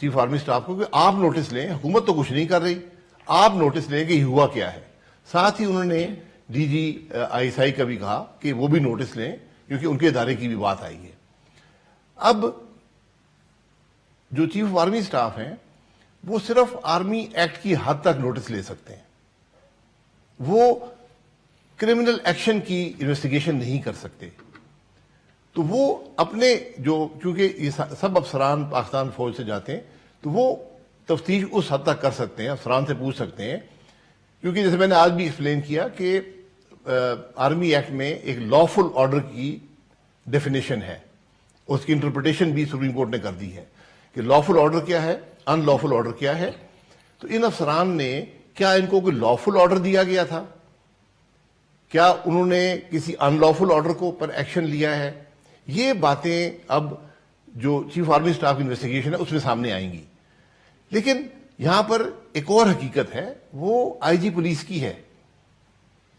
Chief army staff کو کہ آپ نوٹس لیں, حکومت تو کچھ نہیں کر رہی, آپ نوٹس لیں کہ یہ ہوا کیا ہے. ساتھ ہی انہوں نے D G I S I کا بھی کہا کہ وہ بھی نوٹس لیں کیونکہ ان کے ادارے کی بھی بات آئی ہے. اب جو چیف آف آرمی سٹاف ہیں وہ صرف آرمی ایکٹ کی حد تک نوٹس لے سکتے ہیں, وہ کرمنل ایکشن کی انویسٹیگیشن نہیں کر سکتے. تو وہ اپنے جو, چونکہ یہ سب افسران پاکستان فوج سے جاتے ہیں تو وہ تفتیش اس حد تک کر سکتے ہیں, افسران سے پوچھ سکتے ہیں, کیونکہ جیسے میں نے آج بھی ایکسپلین کیا کہ آرمی ایکٹ میں ایک لافل آرڈر کی ڈیفینیشن ہے, اس کی انٹرپریٹیشن بھی سپریم کورٹ نے کر دی ہے کہ لافل آرڈر کیا ہے, ان لافل آرڈر کیا ہے. تو ان افسران نے کیا ان کو کوئی لافل آرڈر دیا گیا تھا, کیا انہوں نے کسی ان لافل آرڈر کو پر ایکشن لیا ہے, یہ باتیں اب جو چیف آرمی سٹاف کی انویسٹیگیشن ہے اس میں سامنے آئیں گی. لیکن یہاں پر ایک اور حقیقت ہے, وہ آئی جی پولیس کی ہے.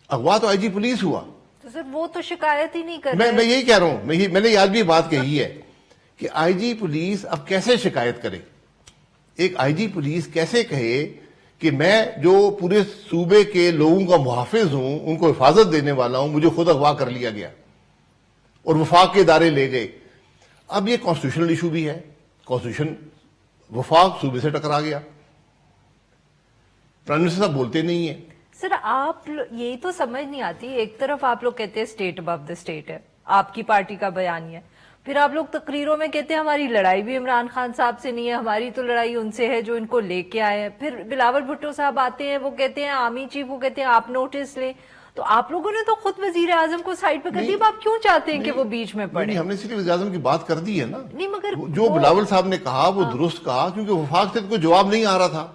اغوا تو آئی جی پولیس ہوا, تو سر وہ تو شکایت ہی نہیں کر میں یہی کہہ رہا ہوں, میں نے آج بھی بات کہی ہے کہ آئی جی پولیس اب کیسے شکایت کرے. ایک آئی جی پولیس کیسے کہے کہ میں جو پورے صوبے کے لوگوں کا محافظ ہوں, ان کو حفاظت دینے والا ہوں, مجھے خود اغوا کر لیا گیا اور وفاق کے ادارے لے گئے. اب یہ کانسٹیٹیوشنل ایشو بھی ہے, کانسٹیٹیوشن وفاق صوبے سے ٹکرا گیا, پرائم منسٹر صاحب بولتے نہیں ہیں. سر آپ یہی تو سمجھ نہیں آتی, ایک طرف آپ لوگ کہتے ہیں اسٹیٹ ابو دا اسٹیٹ ہے, آپ کی پارٹی کا بیان ہے, پھر آپ لوگ تقریروں میں کہتے ہیں ہماری لڑائی بھی عمران خان صاحب سے نہیں ہے, ہماری تو لڑائی ان سے ہے جو ان کو لے کے آئے ہیں. پھر بلاول بھٹو صاحب آتے ہیں, وہ کہتے ہیں آرمی چیف, وہ کہتے ہیں آپ نوٹس لیں. تو آپ لوگوں نے تو خود وزیر اعظم کو سائڈ پہ کر دیا, آپ کیوں چاہتے ہیں کہ وہ بیچ میں پڑے؟ ہم نے صرف وزیر اعظم کی بات کر دی ہے نا. نہیں مگر جو بلاول صاحب نے کہا وہ درست کہا, کیونکہ وفاق سے کوئی جواب نہیں آ رہا تھا.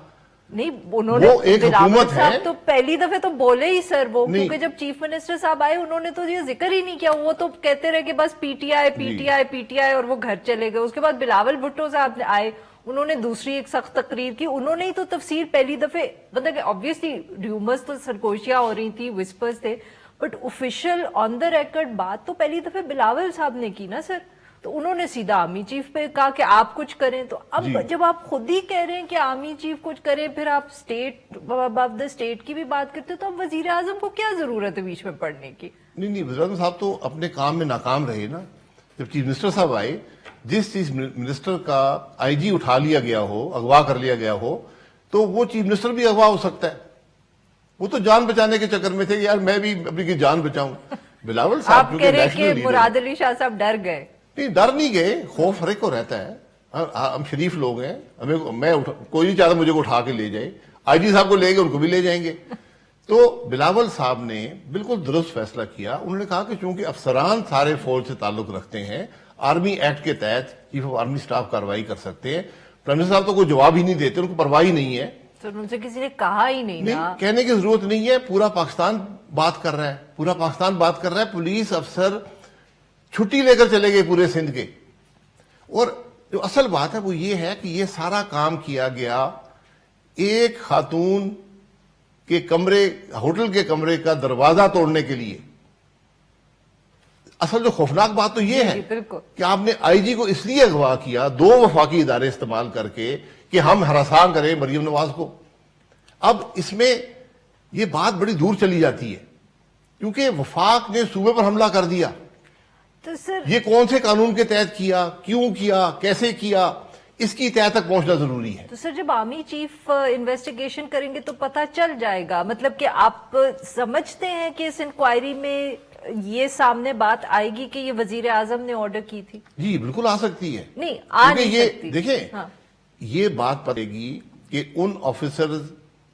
نہیں, انہوں نے ایک حکومت ہے تو پہلی دفعہ تو بولے ہی سر وہ, کیونکہ جب چیف منسٹر صاحب آئے انہوں نے تو یہ ذکر ہی نہیں کیا, وہ تو کہتے رہے کہ بس P T I P T I P T I, اور وہ گھر چلے گئے. اس کے بعد بلاول بھٹو صاحب آئے, انہوں نے دوسری ایک سخت تقریر کی, انہوں نے ہی تو تفسیر پہلی دفعہ, مطلب کہ obviously ریومرز تو سرگوشیاں ہو رہی تھی, وسپرز تھے, but official on the record بات تو پہلی دفعہ بلاول صاحب نے کی نا سر. تو انہوں نے سیدھا آرمی چیف پہ کہا کہ آپ کچھ کریں. تو اب جب آپ خود ہی کہہ رہے ہیں کہ آرمی چیف کچھ کریں, پھر آپ اسٹیٹ ابو دا اسٹیٹ کی بھی بات کرتے, تو اب وزیر اعظم کو کیا ضرورت ہے بیچ میں پڑھنے کی؟ نہیں, وزیر اعظم صاحب تو اپنے کام میں ناکام رہے نا. جب چیف منسٹر صاحب آئے, جس چیف منسٹر کا آئی جی اٹھا لیا گیا ہو, اغوا کر لیا گیا ہو, تو وہ چیف منسٹر بھی اغوا ہو سکتا ہے. وہ تو جان بچانے کے چکر میں تھے کہ یار میں بھی اپنی کی جان بچاؤں. بلاول صاحب آپ کہہ رہے کہ مراد علی شاہ صاحب ڈر گئے؟ نہیں, ڈر نہیں گئے, خوف ہر ایک کو رہتا ہے. ہم شریف لوگ ہیں, میں کوئی نہیں چاہتا مجھے کو اٹھا کے لے جائے. آئی جی صاحب کو لے گئے, ان کو بھی لے جائیں گے. تو بلاول صاحب نے بالکل درست فیصلہ کیا. انہوں نے کہا کہ چونکہ افسران سارے فوج سے تعلق رکھتے ہیں, آرمی ایکٹ کے تحت چیف آف آرمی سٹاف کارروائی کر سکتے ہیں. پرائم منسٹر صاحب تو کوئی جواب ہی نہیں دیتے, ان کو پرواہ ہی نہیں ہے. سر ان سے کسی نے کہا ہی نہیں نا, کہنے کی ضرورت نہیں ہے. پورا پاکستان بات کر رہا ہے, پورا پاکستان بات کر رہا ہے. پولیس افسر چھٹی لے کر چلے گئے پورے سندھ کے. اور جو اصل بات ہے وہ یہ ہے کہ یہ سارا کام کیا گیا ایک خاتون کے کمرے, ہوٹل کے کمرے کا دروازہ توڑنے کے لیے. اصل جو خوفناک بات تو یہ ہے کہ آپ نے آئی جی کو اس لیے اغوا کیا, 2 وفاقی ادارے استعمال کر کے, کہ ہم ہراساں کریں مریم نواز کو. اب اس میں یہ بات بڑی دور چلی جاتی ہے, کیونکہ وفاق نے صوبے پر حملہ کر دیا. تو سر یہ کون سے قانون کے تحت کیا, کیوں کیا, کیسے کیا, اس کی تہہ تک پہنچنا ضروری ہے. تو سر جب آرمی چیف انویسٹیگیشن کریں گے تو پتہ چل جائے گا. مطلب کہ آپ سمجھتے ہیں کہ اس انکوائری میں یہ سامنے بات آئے گی کہ یہ وزیر اعظم نے آرڈر کی تھی؟ جی بالکل آ سکتی ہے. نہیں آ نہیں سکتی. دیکھیں یہ بات پڑے گی کہ ان آفیسرز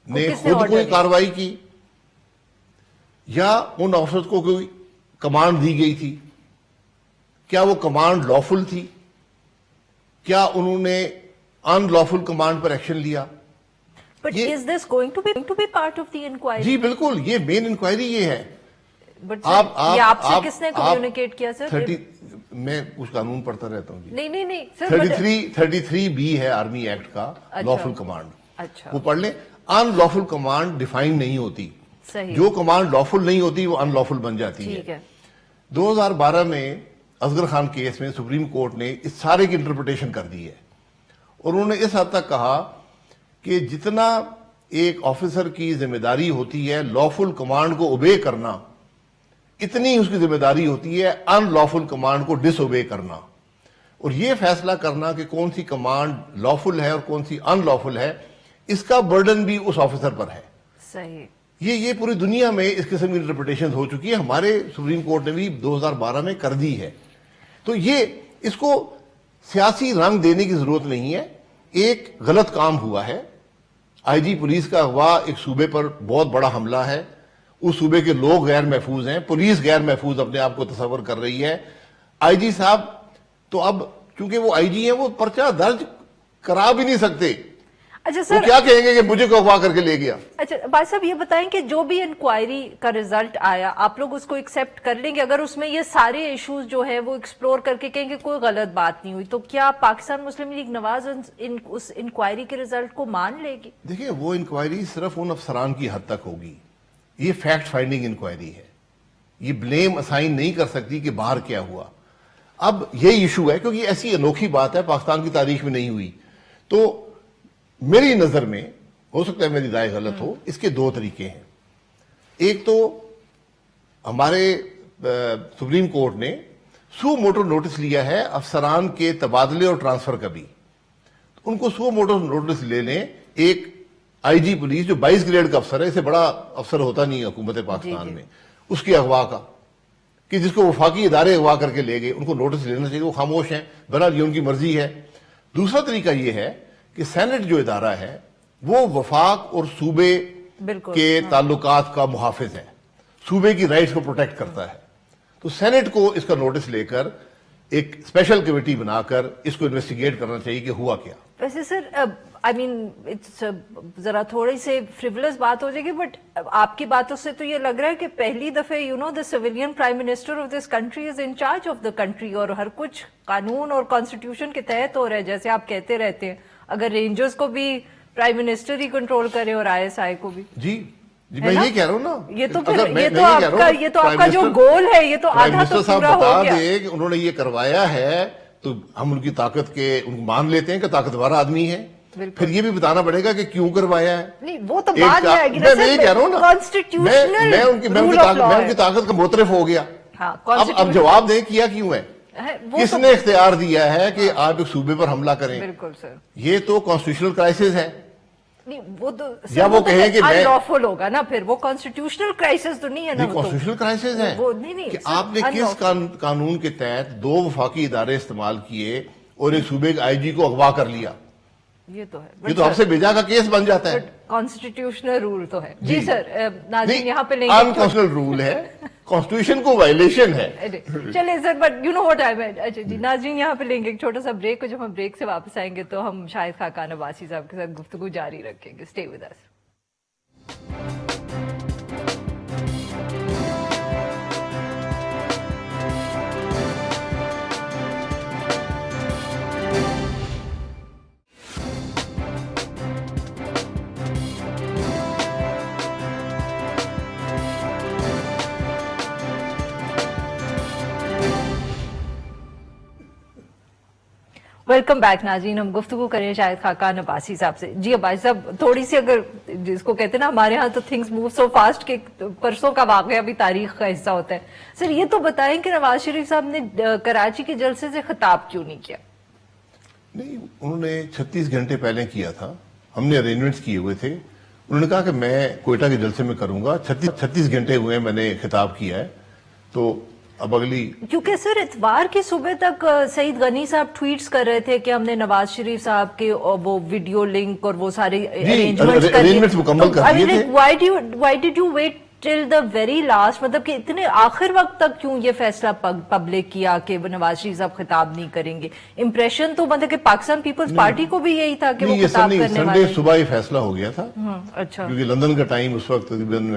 نے خود کوئی کارروائی کی یا ان آفیسرز کو کوئی کمانڈ دی گئی تھی. کیا وہ کمانڈ لافل تھی, کیا انہوں نے ان لافل کمانڈ پر ایکشن لیا؟ But is this going to be part of the inquiry? جی بالکل, یہ مین انکوائری یہ ہے. یہ آپ سے کس نے کمیونیکیٹ کیا سر؟ میں کچھ قانون پڑھتا رہتا ہوں جی. نہیں سر 33B ہے آرمی ایکٹ کا لافل کمانڈ. اچھا وہ پڑھ لیں. ان لافل کمانڈ ڈیفائن نہیں ہوتی, جو کمانڈ لافل نہیں ہوتی وہ ان لافل بن جاتی ہے. 2012 میں اصغر خان کیس میں سپریم کورٹ نے اس سارے کی انٹرپریٹیشن کر دی ہے, اور انہوں نے اس حد تک کہا کہ جتنا ایک آفیسر کی ذمہ داری ہوتی ہے لافل کمانڈ کو اوبے کرنا، اتنی اس کی ذمہ داری ہوتی ہے ان لافل کمانڈ کو ڈس اوبے کرنا، اور یہ فیصلہ کرنا کہ کون سی کمانڈ لافل ہے اور کون سی ان لافل ہے، اس کا برڈن بھی اس آفیسر پر ہے. صحیح. یہ پوری دنیا میں اس قسم کی انٹرپریٹیشن ہو چکی ہے، ہمارے سپریم کورٹ نے بھی 2012 میں کر دی ہے. تو یہ اس کو سیاسی رنگ دینے کی ضرورت نہیں ہے. ایک غلط کام ہوا ہے، آئی جی پولیس کا اغوا ایک صوبے پر بہت بڑا حملہ ہے، اس صوبے کے لوگ غیر محفوظ ہیں، پولیس غیر محفوظ اپنے آپ کو تصور کر رہی ہے. آئی جی صاحب تو اب چونکہ وہ آئی جی ہیں وہ پرچہ درج کرا بھی نہیں سکتے. اچھا وہ سر، کیا کہیں گے کہ مجھے کو اغوا کر کے لے گیا. اچھا بھائی صاحب یہ بتائیں کہ جو بھی انکوائری کا رزلٹ آیا آپ لوگ اس کو ایکسیپٹ کر لیں گے؟ اگر اس میں یہ سارے ایشوز جو ہے وہ ایکسپلور کر کے کہیں گے کوئی غلط بات نہیں ہوئی، تو کیا پاکستان مسلم لیگ نواز اس انکوائری کے رزلٹ کو مان لے گی؟ دیکھیں وہ انکوائری صرف ان افسران کی حد تک ہوگی، یہ فیکٹ فائنڈنگ انکوائری ہے، یہ بلیم اسائن نہیں کر سکتی کہ باہر کیا ہوا. اب یہ ایشو ہے کیونکہ ایسی انوکھی بات ہے پاکستان کی تاریخ میں نہیں ہوئی. تو میری نظر میں ہو سکتا ہے میری رائے غلط ہو، اس کے دو طریقے ہیں. ایک تو ہمارے سپریم کورٹ نے سو موٹو نوٹس لیا ہے افسران کے تبادلے اور ٹرانسفر کا بھی. ان کو سو موٹو نوٹس لے لیں. ایک آئی جی پولیس جو 22 گریڈ کا افسر ہے، اسے بڑا افسر ہوتا نہیں ہے حکومت پاکستان میں، اس کے اغوا کا، کہ جس کو وفاقی ادارے اغوا کر کے لے گئے، ان کو نوٹس لینا چاہیے. وہ خاموش ہیں، بہرحال یہ ان کی مرضی ہے. دوسرا طریقہ یہ ہے کہ سینٹ جو ادارہ ہے وہ وفاق اور صوبے کے تعلقات کا محافظ ہے، صوبے کی رائٹس کو پروٹیکٹ کرتا ہے. تو سینٹ کو اس کا نوٹس لے کر ایک اسپیشل کمیٹی بنا کر اس کو انویسٹیگیٹ کرنا چاہیے کہ ہوا کیا. ویسے سر آئی مین ذرا تھوڑی سے فریولس بات ہو جائے گی، بٹ آپ کی باتوں سے تو یہ لگ رہا ہے کہ پہلی دفعہ the civilian prime minister of this country is in charge of the country, اور ہر کچھ قانون اور کانسٹیٹیوشن کے تحت ہو رہا ہے، جیسے آپ کہتے رہتے ہیں. اگر رینجرز کو بھی پرائم منسٹر ہی کنٹرول کرے اور آئی ایس آئی کو بھی. جی میں یہ کہہ رہا ہوں نا، یہ تو آپ کا جو گول ہے یہ تو آدھا تو پورا ہو گیا. بتا دے کہ انہوں نے یہ کروایا ہے تو ہم ان کی طاقت کے ان مان لیتے ہیں کہ طاقت آدمی ہے. پھر یہ بھی بتانا پڑے گا کہ کیوں کروایا ہے. نہیں وہ تو بعد میں آئے گی. میں یہ کہہ رہا ہوں نا، میں ان کی طاقت کا موترف ہو گیا. اب جواب دیں کیا کیوں ہے، کس نے اختیار دیا ہے کہ آپ ایک صوبے پر حملہ کریں. بالکل سر، یہ تو کانسٹیٹیوشنل کرائسس ہے. وہ تو یا وہ کہیں کہ میں لافل ہوگا نا، پھر وہ کانسٹیٹیوشنل کرائسس تو نہیں ہے نا. کانسٹیٹیوشنل کرائسس ہے کہ آپ نے کس قانون کے تحت 2 وفاقی ادارے استعمال کیے اور ایک صوبے کے آئی جی کو اغوا کر لیا. یہ تو ہے، یہ تو ہم سے بھیجا کا کیس بن جاتا ہے. کانسٹیٹیوشنل رول تو ہے. جی سر، ناظرین یہاں پہ لیں ان کانسٹیٹیوشنل رول ہے، کانسٹیٹیوشن کو وائلیشن ہے. چلے sir, but you know what I meant. اچھا جی ناظرین یہاں پہ لیں گے ایک چھوٹا سا بریک، اور جب ہم بریک سے واپس آئیں گے تو ہم شاہد خاقان عباسی صاحب کے ساتھ گفتگو جاری رکھیں گے. Stay with us. Welcome back ناظرین، ہم گفتگو کریں شاہد خاقان عباسی صاحب سے. جی عباسی صاحب، تھوڑی سی اگر جس کو کہتے ہیں نا ہمارے ہاں تو تھنگس موو سو فاسٹ کہ پرسوں کا واقعہ بھی تاریخ کا حصہ ہوتا ہے. سر یہ تو بتائیں کہ نواز شریف صاحب نے کراچی کے جلسے سے خطاب کیوں نہیں کیا؟ نہیں، انہوں نے 36 گھنٹے پہلے کیا تھا، ہم نے ارینجمنٹس کیے ہوئے تھے. انہوں نے کہا کہ میں کوئٹہ کے جلسے میں کروں گا. 36 گھنٹے ہوئے میں نے خطاب کیا ہے. تو اب اگلی، کیونکہ سر اتوار کی صبح تک سعید غنی صاحب ٹویٹس کر رہے تھے کہ ہم نے نواز شریف صاحب کے وہ ویڈیو لنک اور وہ سارے ارینجمنٹس مکمل کر دیے تھے. Why did you wait till the very last? مطلب کہ اتنے آخر وقت تک کیوں یہ فیصلہ پبلک کیا کہ نواز شریف صاحب خطاب نہیں کریں گے؟ امپریشن تو مطلب کہ پاکستان پیپلز پارٹی کو بھی یہی تھا کہ وہ خطاب کرنے والے. سنڈے صبح ہی فیصلہ ہو گیا تھا. اچھا، کیونکہ لندن کا ٹائم اس وقت تقریباً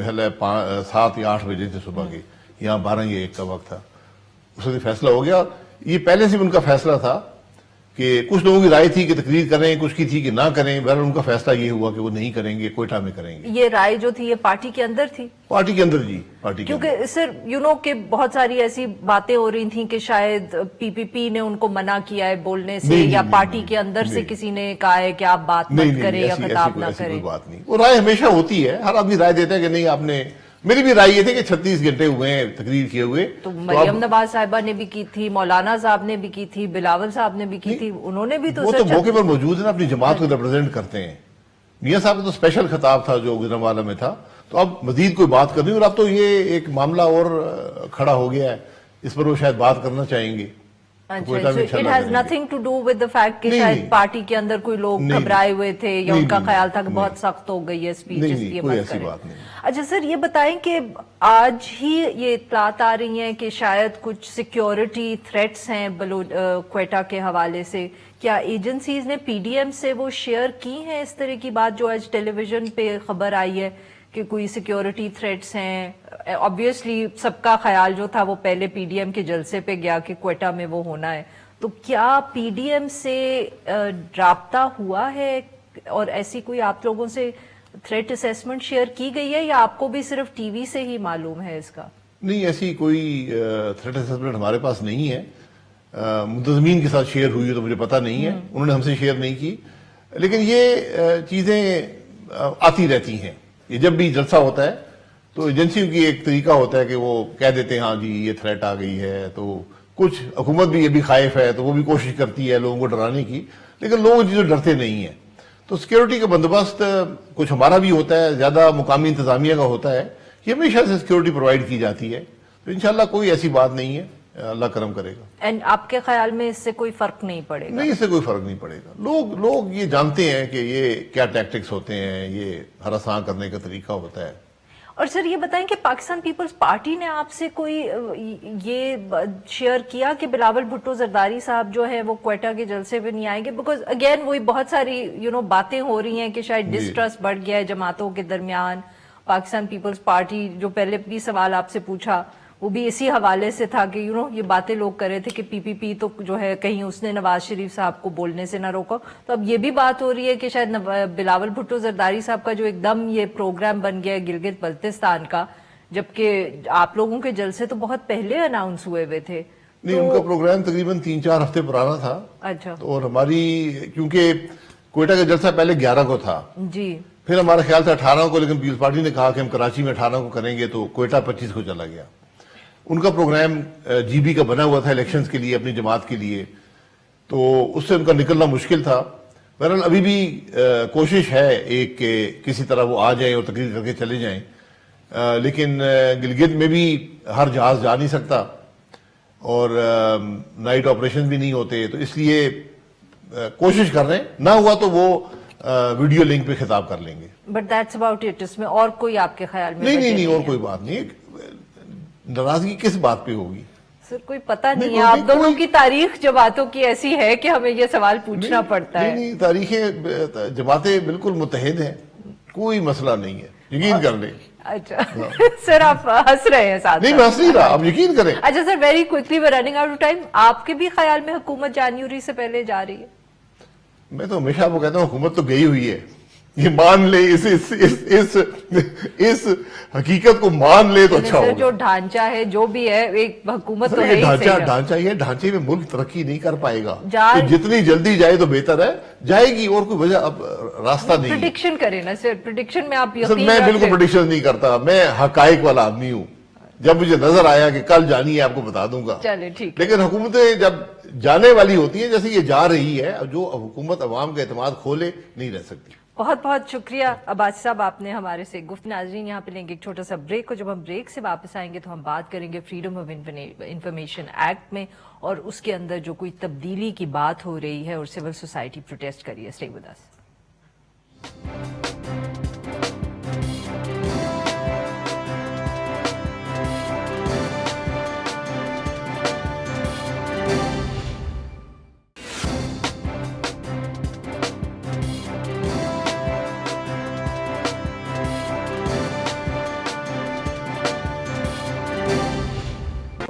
7 یا 8 بجے تھے صبح کے، یہاں 12 یا 1 کا وقت تھا. اس وقت فیصلہ ہو گیا. یہ پہلے سے ان کا فیصلہ تھا کہ کچھ لوگوں کی رائے تھی کہ تقریر کریں, کچھ کی تھی کہ نہ کریں. بہرحال ان کا فیصلہ یہ ہوا کہ وہ نہیں کریں گے, کوئٹہ میں کریں گے. یہ رائے جو تھی یہ پارٹی کے اندر تھی؟ پارٹی کے اندر جی, پارٹی کے اندر. کیونکہ سر کہ بہت ساری ایسی باتیں ہو رہی تھیں کہ شاید پی پی پی نے ان کو منع کیا ہے بولنے سے, یا پارٹی کے اندر سے کسی نے کہا ہے کہ آپ بات مت کریں یا خطاب نہ کریں. کوئی بات نہیں, وہ رائے ہمیشہ ہوتی ہے, ہر آدمی رائے دیتا ہے کہ نہیں آپ نے. میری بھی رائے یہ تھی کہ 36 گھنٹے ہوئے ہیں تقریر کیے ہوئے. تو مریم نواز صاحبہ نے بھی کی تھی, مولانا صاحب نے بھی کی تھی, بلاول صاحب نے بھی کی تھی, انہوں نے بھی تو وہ تو موقع پر موجود ہیں, اپنی جماعت کو ریپرزینٹ کرتے ہیں. میاں صاحب کا تو اسپیشل خطاب تھا جو گجرانوالہ میں تھا, تو اب مزید کوئی بات کرنی, اور اب تو یہ ایک معاملہ اور کھڑا ہو گیا ہے, اس پر وہ شاید بات کرنا چاہیں گے. It has nothing to do with the fact کہ شاید پارٹی کے اندر کوئی لوگ گھبرائے ہوئے تھے یا ان کا خیال تھا کہ بہت سخت ہو گئی ہے اسپیچ, اس لیے مت کریں. اچھا سر, یہ بتائیں کہ آج ہی یہ اطلاعات آ رہی ہیں کہ شاید کچھ سیکیورٹی تھریٹس ہیں کوئٹہ کے حوالے سے. کیا ایجنسیز نے پی ڈی ایم سے وہ شیئر کی ہیں اس طرح کی بات جو آج ٹیلی ویژن پہ خبر آئی ہے کہ کوئی سیکیورٹی تھریٹس ہیں؟ obviously سب کا خیال جو تھا وہ پہلے پی ڈی ایم کے جلسے پہ گیا کہ کوئٹہ میں وہ ہونا ہے, تو کیا پی ڈی ایم سے رابطہ ہوا ہے اور ایسی کوئی آپ لوگوں سے تھریٹ اسیسمنٹ شیئر کی گئی ہے, یا آپ کو بھی صرف ٹی وی سے ہی معلوم ہے اس کا؟ نہیں, ایسی کوئی تھریٹ اسیسمنٹ ہمارے پاس نہیں ہے. منتظمین کے ساتھ شیئر ہوئی ہے تو مجھے پتہ نہیں ہے, انہوں نے ہم سے شیئر نہیں کی. لیکن یہ چیزیں آتی رہتی ہیں, یہ جب بھی جلسہ ہوتا ہے تو ایجنسیوں کی ایک طریقہ ہوتا ہے کہ وہ کہہ دیتے ہیں ہاں جی یہ تھریٹ آ گئی ہے. تو کچھ حکومت بھی یہ بھی خائف ہے تو وہ بھی کوشش کرتی ہے لوگوں کو ڈرانے کی, لیکن لوگ چیزیں ڈرتے نہیں ہیں. تو سیکیورٹی کا بندوبست کچھ ہمارا بھی ہوتا ہے, زیادہ مقامی انتظامیہ کا ہوتا ہے, کہ ہمیشہ سے سیکیورٹی پرووائڈ کی جاتی ہے. تو انشاءاللہ کوئی ایسی بات نہیں ہے, اللہ کرم کرے گا. اینڈ آپ کے خیال میں اس سے کوئی فرق نہیں پڑے گا؟ نہیں, اس سے کوئی فرق نہیں پڑے گا. لوگ یہ جانتے ہیں کہ یہ کیا ٹیکٹکس ہوتے ہیں, یہ ہراساں کرنے کا طریقہ ہوتا ہے. اور سر یہ بتائیں کہ پاکستان پیپلز پارٹی نے آپ سے کوئی یہ شیئر کیا کہ بلاول بھٹو زرداری صاحب جو ہے وہ کوئٹہ کے جلسے پہ نہیں آئیں گے؟ بیکاز اگین وہی بہت ساری باتیں ہو رہی ہیں کہ شاید ڈسٹرسٹ بڑھ گیا ہے جماعتوں کے درمیان. پاکستان پیپلز پارٹی جو پہلے بھی سوال آپ سے پوچھا وہ بھی اسی حوالے سے تھا کہ یہ باتیں لوگ کر رہے تھے کہ پی پی پی تو جو ہے کہیں اس نے نواز شریف صاحب کو بولنے سے نہ روکا. تو اب یہ بھی بات ہو رہی ہے کہ شاید بلاول بھٹو زرداری صاحب کا جو ایک دم یہ پروگرام بن گیا ہے گلگت بلتستان کا, جبکہ آپ لوگوں کے جلسے تو بہت پہلے اناؤنس ہوئے تھے. نہیں, ان کا پروگرام تقریباً 3-4 ہفتے پرانا تھا. اچھا. اور ہماری کیونکہ کوئٹہ کا جلسہ پہلے 11 کو تھا جی, پھر ہمارا خیال تھا 18 کو, لیکن پیپلز پارٹی نے کہا کہ ہم کراچی میں 18 کو کریں گے, تو کوئٹہ 25 کو چلا گیا. ان کا پروگرام جی بی کا بنا ہوا تھا الیکشنز کے لیے, اپنی جماعت کے لیے, تو اس سے ان کا نکلنا مشکل تھا. بہرحال ابھی بھی کوشش ہے ایک کہ کسی طرح وہ آ جائیں اور تقریر کر کے چلے جائیں, لیکن گلگت میں بھی ہر جہاز جا نہیں سکتا اور نائٹ آپریشن بھی نہیں ہوتے, تو اس لیے کوشش کر رہے ہیں. نہ ہوا تو وہ ویڈیو لنک پہ خطاب کر لیں گے. But that's about it. اس میں اور کوئی آپ کے خیال میں نہیں, اور کوئی بات نہیں. ناراضگی کس بات پہ ہوگی سر؟ کوئی پتہ نہیں ہے. آپ دونوں کی تاریخ جماعتوں کی ایسی ہے کہ ہمیں یہ سوال پوچھنا پڑتا ہے. نہیں, تاریخیں جماعتیں بالکل متحد ہیں, کوئی مسئلہ نہیں ہے, یقین کر لیں. اچھا سر, آپ ہنس رہے ہیں ساتھ. نہیں, میں ہنس نہیں رہا, آپ یقین کریں. اچھا sir, very quickly we running out of time. آپ کے بھی خیال میں حکومت جنوری سے پہلے جا رہی ہے؟ میں تو ہمیشہ آپ کو کہتا ہوں حکومت تو گئی ہوئی ہے, یہ مان لے, اس حقیقت کو مان لے تو اچھا ہوگا. جو ڈھانچہ ہے جو بھی ہے, ایک حکومت تو ہے ہی. ڈھانچہ یہ ڈھانچے میں ملک ترقی نہیں کر پائے گا, تو جتنی جلدی جائے تو بہتر ہے. جائے گی, اور کوئی وجہ اب راستہ نہیں. پریڈکشن کریں نا سر, پریڈکشن میں آپ سر میں بالکل پریڈکشن نہیں کرتا, میں حقائق والا آدمی ہوں. جب مجھے نظر آیا کہ کل جانی ہے آپ کو بتا دوں گا. چلے ٹھیک. لیکن حکومتیں جب جانے والی ہوتی ہیں, جیسے یہ جا رہی ہے, جو حکومت عوام کا اعتماد کھولے نہیں رہ سکتی. بہت بہت شکریہ عباسی صاحب, آپ نے ہمارے سے گفت. ناظرین یہاں پہ لیں گے ایک چھوٹا سا بریک کو. جب ہم بریک سے واپس آئیں گے تو ہم بات کریں گے فریڈم آف انفارمیشن ایکٹ میں, اور اس کے اندر جو کوئی تبدیلی کی بات ہو رہی ہے اور سول سوسائٹی پروٹیسٹ کر رہی ہے. Stay with us.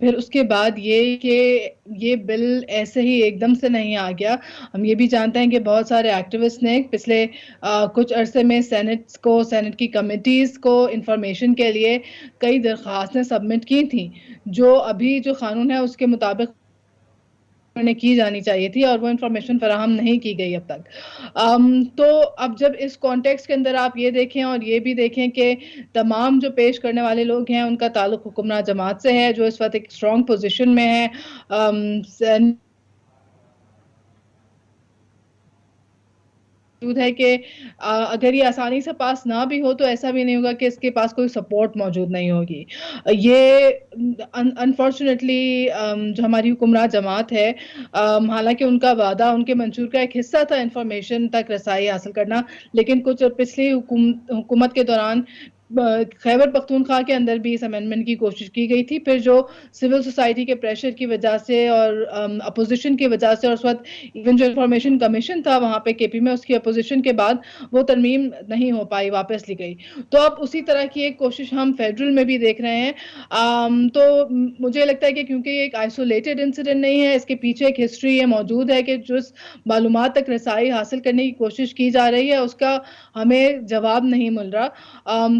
پھر اس کے بعد یہ کہ یہ بل ایسے ہی ایک دم سے نہیں آ گیا. ہم یہ بھی جانتے ہیں کہ بہت سارے ایکٹیوسٹ نے پچھلے کچھ عرصے میں سینٹ کی کمیٹیز کو انفارمیشن کے لیے کئی درخواستیں سبمٹ کی تھیں، جو ابھی جو قانون ہے اس کے مطابق انہیں کی جانی چاہیے تھی، اور وہ انفارمیشن فراہم نہیں کی گئی اب تک. تو اب جب اس کانٹیکس کے اندر آپ یہ دیکھیں اور یہ بھی دیکھیں کہ تمام جو پیش کرنے والے لوگ ہیں ان کا تعلق حکمراں جماعت سے ہے، جو اس وقت ایک اسٹرانگ پوزیشن میں ہے. موجود ہے کہ اگر یہ آسانی سے پاس نہ بھی ہو تو ایسا بھی نہیں ہوگا کہ اس کے پاس کوئی سپورٹ موجود نہیں ہوگی. یہ انفارچونیٹلی جو ہماری حکمراں جماعت ہے، حالانکہ ان کا وعدہ، ان کے منشور کا ایک حصہ تھا انفارمیشن تک رسائی حاصل کرنا، لیکن کچھ پچھلی حکومت کے دوران خیبر پختونخوا کے اندر بھی اس امینڈمنٹ کی کوشش کی گئی تھی. پھر جو سول سوسائٹی کے پریشر کی وجہ سے اور اپوزیشن کی وجہ سے، اور اس وقت ایون جو انفارمیشن کمیشن تھا وہاں پہ کے پی میں، اس کی اپوزیشن کے بعد وہ ترمیم نہیں ہو پائی، واپس لی گئی. تو اب اسی طرح کی ایک کوشش ہم فیڈرل میں بھی دیکھ رہے ہیں. تو مجھے لگتا ہے کہ کیونکہ یہ ایک آئسولیٹڈ انسیڈنٹ نہیں ہے، اس کے پیچھے ایک ہسٹری یہ موجود ہے کہ جس معلومات تک رسائی حاصل کرنے کی کوشش کی جا رہی ہے اس کا ہمیں جواب نہیں مل رہا.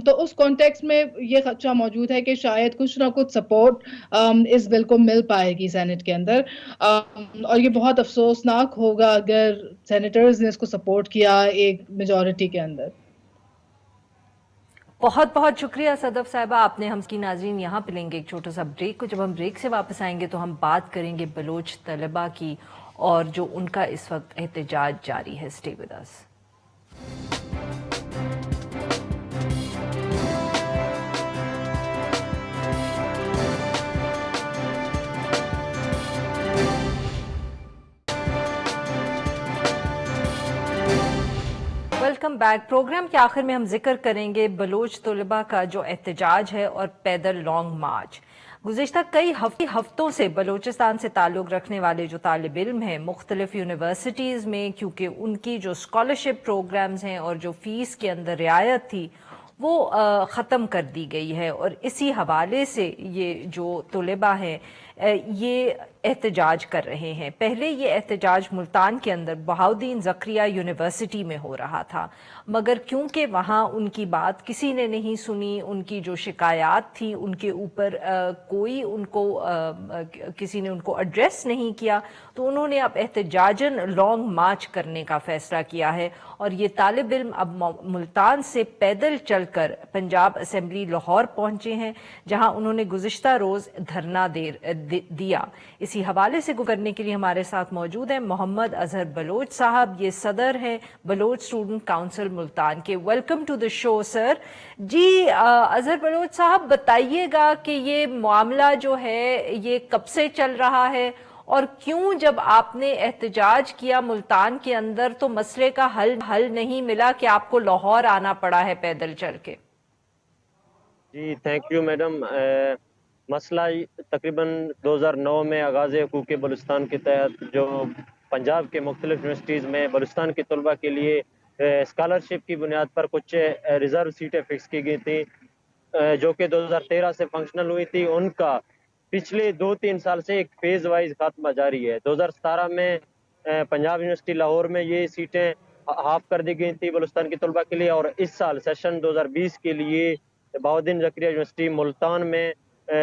تو اس کانٹیکس میں یہ خدشہ موجود ہے کہ شاید کچھ نہ کچھ سپورٹ اس بل کو مل پائے گی سینٹ کے اندر. اور یہ بہت افسوسناک ہوگا اگر سینیٹرز نے اس کو سپورٹ کیا ایک میجورٹی کے اندر. بہت بہت شکریہ صدف صاحبہ. آپ نے ہم کی ناظرین یہاں پہ لیں گے ایک چھوٹا سا بریک کو. جب ہم بریک سے واپس آئیں گے تو ہم بات کریں گے بلوچ طلبہ کی اور جو ان کا اس وقت احتجاج جاری ہے. Stay with us. Welcome back. پروگرام کے آخر میں ہم ذکر کریں گے بلوچ طلبہ کا جو احتجاج ہے اور پیدل لانگ مارچ. گزشتہ کئی ہفتوں سے بلوچستان سے تعلق رکھنے والے جو طالب علم ہیں مختلف یونیورسٹیز میں، کیونکہ ان کی جو اسکالرشپ پروگرامز ہیں اور جو فیس کے اندر رعایت تھی وہ ختم کر دی گئی ہے، اور اسی حوالے سے یہ جو طلبہ ہیں یہ احتجاج کر رہے ہیں. پہلے یہ احتجاج ملتان کے اندر بہاؤدین زکریا یونیورسٹی میں ہو رہا تھا، مگر کیونکہ وہاں ان کی بات کسی نے نہیں سنی، ان کی جو شکایات تھی ان کے اوپر کوئی کسی نے ان کو ایڈریس نہیں کیا، تو انہوں نے اب احتجاجاً لانگ مارچ کرنے کا فیصلہ کیا ہے. اور یہ طالب علم اب ملتان سے پیدل چل کر پنجاب اسمبلی لاہور پہنچے ہیں، جہاں انہوں نے گزشتہ روز دھرنا دیا. اسی حوالے سے کرنے کے لیے ہمارے ساتھ موجود ہیں محمد اظہر بلوچ صاحب. یہ صدر ہیں بلوچ اسٹوڈنٹ کاؤنسل ملتان کے. ویلکم ٹو دی شو سر. جی اظہر بلوچ صاحب، بتائیے گا کہ یہ معاملہ جو ہے یہ کب سے چل رہا ہے، اور کیوں جب آپ نے احتجاج کیا ملتان کے اندر تو مسئلے کا حل نہیں ملا کہ آپ کو لاہور آنا پڑا ہے پیدل چل کے؟ جی تھینک یو میڈم. مسئلہ تقریباً 2009 میں آغاز حقوق بلوچستان کے تحت جو پنجاب کے مختلف یونیورسٹیز میں بلوچستان کے طلبہ کے لیے اسکالرشپ کی بنیاد پر کچھ ریزرو سیٹیں فکس کی گئی تھیں، جو کہ 2013 سے فنکشنل ہوئی تھی. ان کا پچھلے 2-3 سال سے ایک فیز وائز خاتمہ جاری ہے. 2017 میں پنجاب یونیورسٹی لاہور میں یہ سیٹیں ہاف کر دی گئی تھی بلوچستان کے طلبہ کے لیے، اور اس سال سیشن 2020 کے لیے بہاؤدین زکریا یونیورسٹی ملتان میں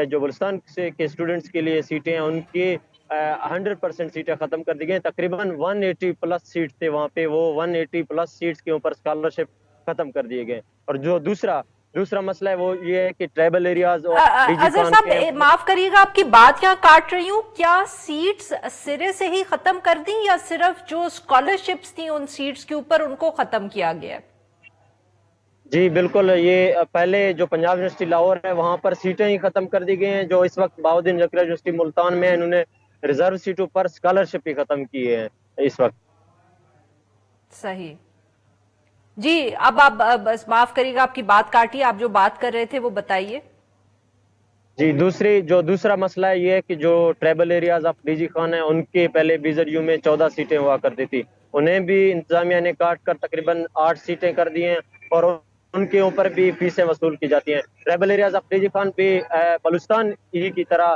جو بلوچستان کے اسٹوڈنٹس کے لیے سیٹیں ہیں ان کی 100% سیٹیں ختم کر دی گئی. تقریباً 180 پلس سیٹس تھے وہاں پہ، وہ 180 پلس سیٹس کے اوپر اسکالرشپ ختم کر دیے گئے. اور جو دوسرا مسئلہ ہے وہ یہ ہے کہ ٹرائبل ایریاز اور اظہر صاحب معاف کریے گا، آپ کی بات یہاں کاٹ رہی ہوں. کیا سیٹس سرے سے ہی ختم کر دیں یا صرف جو اسکالرشپس تھیں ان سیٹس کے اوپر ان کو ختم کیا گیا؟ جی بالکل، یہ پہلے جو پنجاب یونیورسٹی لاہور ہے وہاں پر سیٹیں ہی ختم کر دی گئی ہیں. جو اس وقت بہاؤدین زکریا یونیورسٹی ملتان میں انہوں نے ریزرو سیٹوں پر اسکالرشپ ہی ختم کی ہے اس وقت. صحیح. جی اب آپ بس معاف کریے گا، آپ کی بات کاٹی، آپ جو بات کر رہے تھے وہ بتائیے. جی دوسرا مسئلہ یہ ہے کہ جو tribal areas of D G Khan ہیں ان کے پہلے BZU میں 14 سیٹیں ہوا کرتی تھی، انہیں بھی انتظامیہ نے کاٹ کر تقریباً 8 سیٹیں کر دی ہیں، اور ان کے اوپر بھی فیسیں وصول کی جاتی ہیں. Tribal areas of D G Khan بھی بلوچستان ہی کی طرح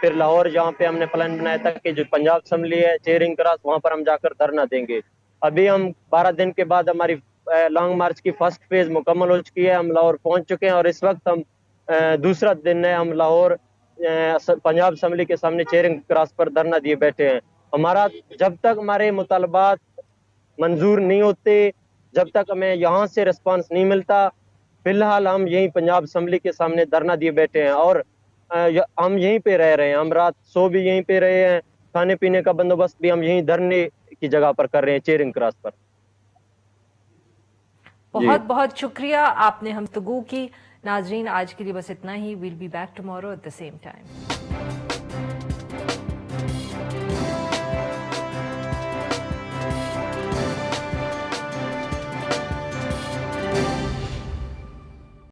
پھر لاہور جہاں پہ ہم نے پلان بنایا تھا کہ جو پنجاب اسمبلی ہے چیرنگ کراس وہاں پر ہم جا کر دھرنا دیں گے. ابھی ہم 12 دن کے بعد ہماری لانگ مارچ کی فرسٹ فیز مکمل ہو چکی ہے, ہم لاہور پہنچ چکے ہیں اور اس وقت ہم دوسرا دن ہے, ہم لاہور پنجاب اسمبلی کے سامنے چیرنگ کراس پر دھرنا دیے بیٹھے ہیں. ہمارا جب تک ہمارے مطالبات منظور نہیں ہوتے, جب تک ہمیں یہاں سے رسپانس نہیں ملتا, فی الحال ہم یہیں پنجاب اسمبلی کے سامنے دھرنا دیے بیٹھے ہیں اور ہم یہیں پہ رہ رہے ہیں. ہم رات سو بھی یہیں پہ رہے ہیں, کھانے پینے کا بندوبست بھی ہم یہیں دھرنے کی جگہ پر کر رہے ہیں, چیرنگ کراس پر. بہت بہت شکریہ, آپ نے ہم گفتگو کی. ناظرین آج کے لیے بس اتنا ہی. We'll be back tomorrow at the same time.